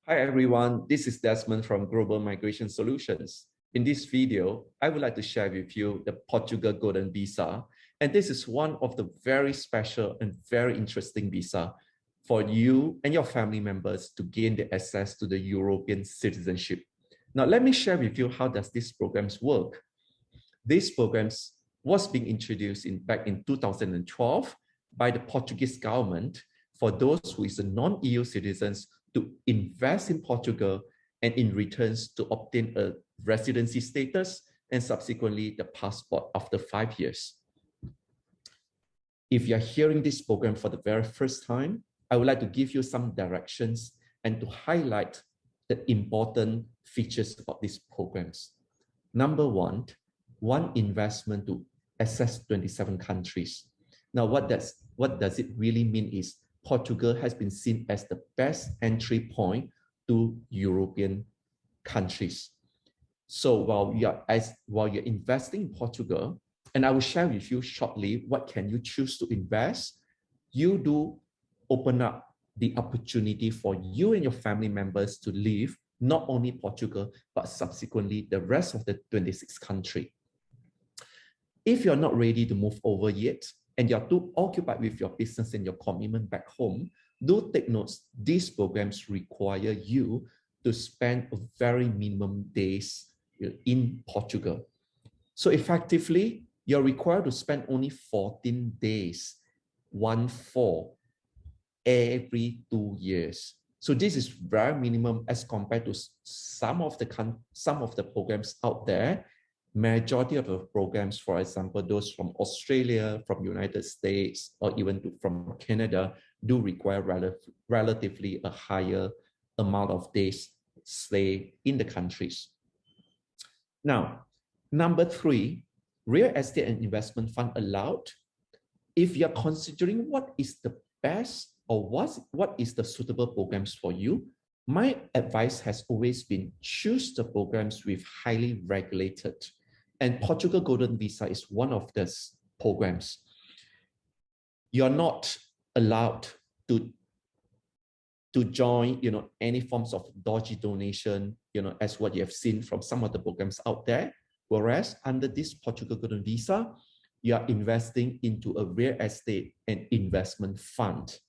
Hi everyone, this is Desmond from Global Migration Solutions. In this video, I would like to share with you the Portugal Golden Visa. And this is one of the very special and very interesting visa for you and your family members to gain the access to the European citizenship. Now, let me share with you how does these programs work. These programs was being introduced back in 2012 by the Portuguese government for those who is a non-EU citizens to invest in Portugal and in returns to obtain a residency status and subsequently the passport after 5 years. If you're hearing this program for the very first time, I would like to give you some directions and to highlight the important features about these programs. Number one investment to access 27 countries. Now, what does it really mean is Portugal has been seen as the best entry point to European countries. So while you're investing in Portugal, and I will share with you shortly what can you choose to invest, you do open up the opportunity for you and your family members to live not only Portugal, but subsequently the rest of the 26 countries. If you're not ready to move over yet, and you're too occupied with your business and your commitment back home, do take notes. These programs require you to spend a very minimum days in Portugal. So effectively, you're required to spend only 14 days, 1/4, every 2 years. So this is very minimum as compared to some of the programs out there. Majority of the programs, for example, those from Australia, from United States, or even from Canada, do require relatively a higher amount of days stay in the countries. Now, number 3, real estate and investment fund allowed. If you're considering what is the best or what is the suitable programs for you, my advice has always been choose the programs with highly regulated. And Portugal Golden Visa is one of these programs. You're not allowed to join, any forms of dodgy donation, as what you have seen from some of the programs out there. Whereas under this Portugal Golden Visa, you are investing into a real estate and investment fund.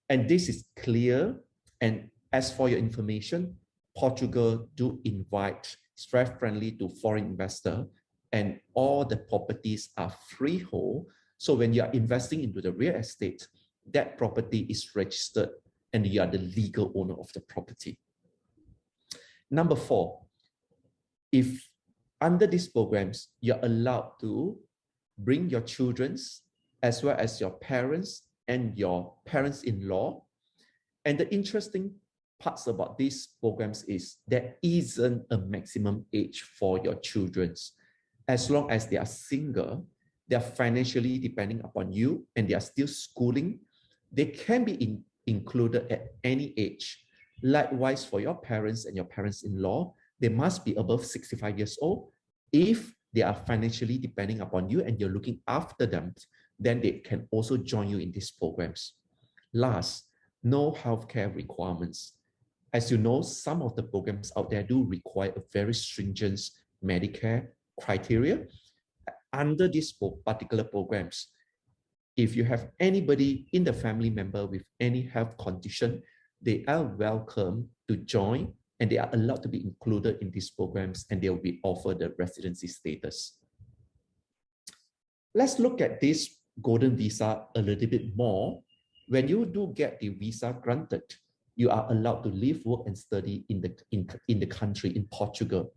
And this is clear. And as for your information, Portugal do invite, it's very friendly to foreign investor, and all the properties are freehold. So when you are investing into the real estate, that property is registered and you are the legal owner of the property. Number 4, if under these programs, you're allowed to bring your children as well as your parents and your parents-in-law. And the interesting parts about these programs is there isn't a maximum age for your children. As long as they are single, they are financially depending upon you and they are still schooling, they can be included at any age. Likewise, for your parents and your parents-in-law, they must be above 65 years old. If they are financially depending upon you and you're looking after them, then they can also join you in these programs. Last, no healthcare requirements. As you know, some of the programs out there do require a very stringent Medicare criteria. Under these particular programs, if you have anybody in the family member with any health condition, they are welcome to join and they are allowed to be included in these programs and they will be offered the residency status. Let's look at this Golden Visa a little bit more. When you do get the visa granted, you are allowed to live, work, and study in the country, in Portugal.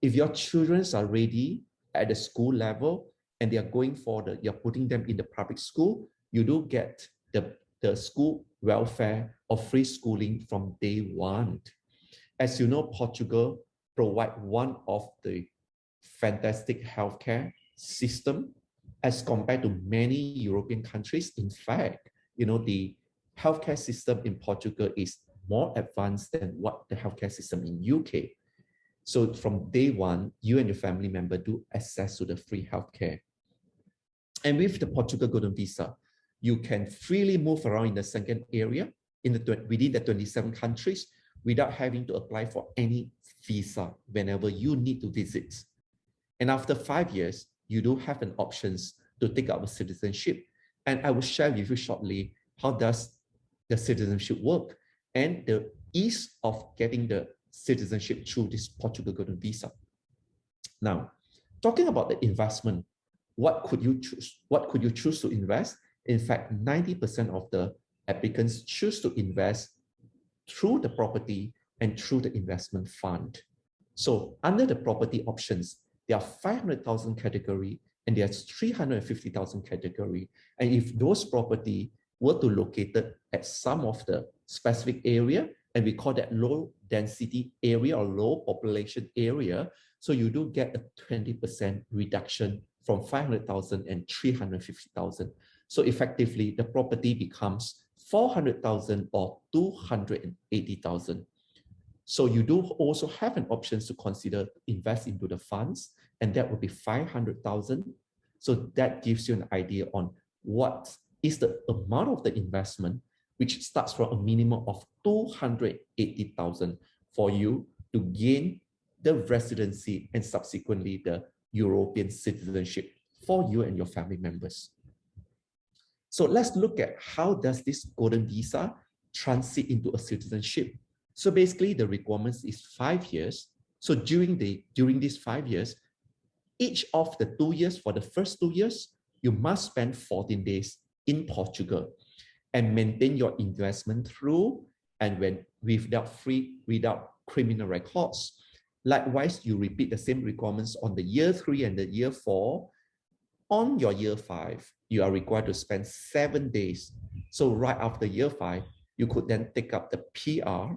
If your children are ready at the school level and they are going for you're putting them in the public school, you do get the school welfare or free schooling from day 1. As you know, Portugal provides one of the fantastic healthcare system as compared to many European countries. In fact, the healthcare system in Portugal is more advanced than what the healthcare system in UK. So from day 1, you and your family member do access to the free healthcare. And with the Portugal Golden Visa, you can freely move around in the Schengen area within the 27 countries without having to apply for any visa whenever you need to visit. And after 5 years, you do have an options to take up a citizenship. And I will share with you shortly how does the citizenship work and the ease of getting the citizenship through this Portugal Golden Visa. Now, talking about the investment, what could you choose? What could you choose to invest? In fact, 90% of the applicants choose to invest through the property and through the investment fund. So under the property options, there are 500,000 category and there's 350,000 category. And if those property were to located at some of the specific area, and we call that low density area or low population area, so you do get a 20% reduction from 500,000 and 350,000. So effectively, the property becomes 400,000 or 280,000. So you do also have an option to consider invest into the funds, and that would be 500,000. So that gives you an idea on what is the amount of the investment, which starts from a minimum of 280,000 for you to gain the residency and subsequently the European citizenship for you and your family members. So let's look at how does this golden visa transit into a citizenship. So basically the requirements is 5 years. So during these 5 years, each of the 2 years, for the first 2 years, you must spend 14 days in Portugal and maintain your investment through and without criminal records. Likewise, you repeat the same requirements on the year 3 and the year 4. On your year 5, you are required to spend 7 days. So right after year 5, you could then take up the PR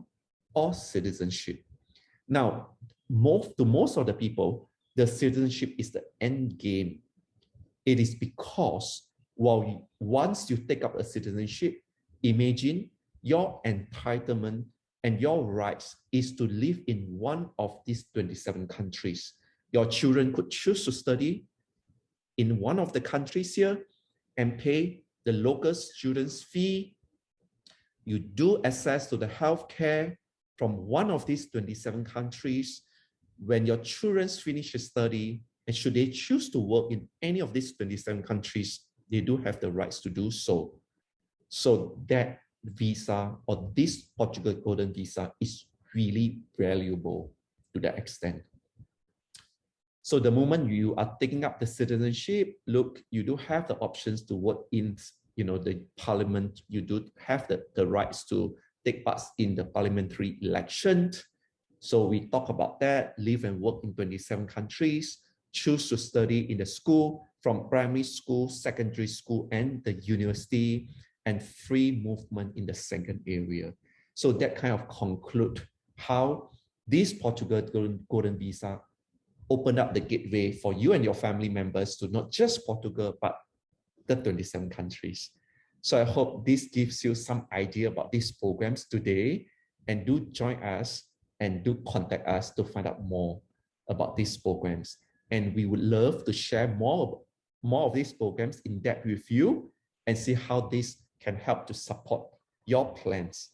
or citizenship. Now, most of the people, the citizenship is the end game. It is because once you take up a citizenship, imagine your entitlement and your rights is to live in one of these 27 countries. Your children could choose to study in one of the countries here and pay the local students' fee. You do access to the healthcare from one of these 27 countries. When your children finish study, and should they choose to work in any of these 27 countries, they do have the rights to do so. So that visa or this Portugal Golden Visa is really valuable to that extent. So the moment you are taking up the citizenship, look, you do have the options to work in, the parliament. You do have the rights to take part in the parliamentary election. So we talk about that, live and work in 27 countries, choose to study in the school, from primary school, secondary school, and the university, and free movement in the second area. So that kind of conclude how this Portugal Golden Visa opened up the gateway for you and your family members to not just Portugal, but the 27 countries. So I hope this gives you some idea about these programs today, and do join us and do contact us to find out more about these programs. And we would love to share more of these programs in depth with you and see how this can help to support your plans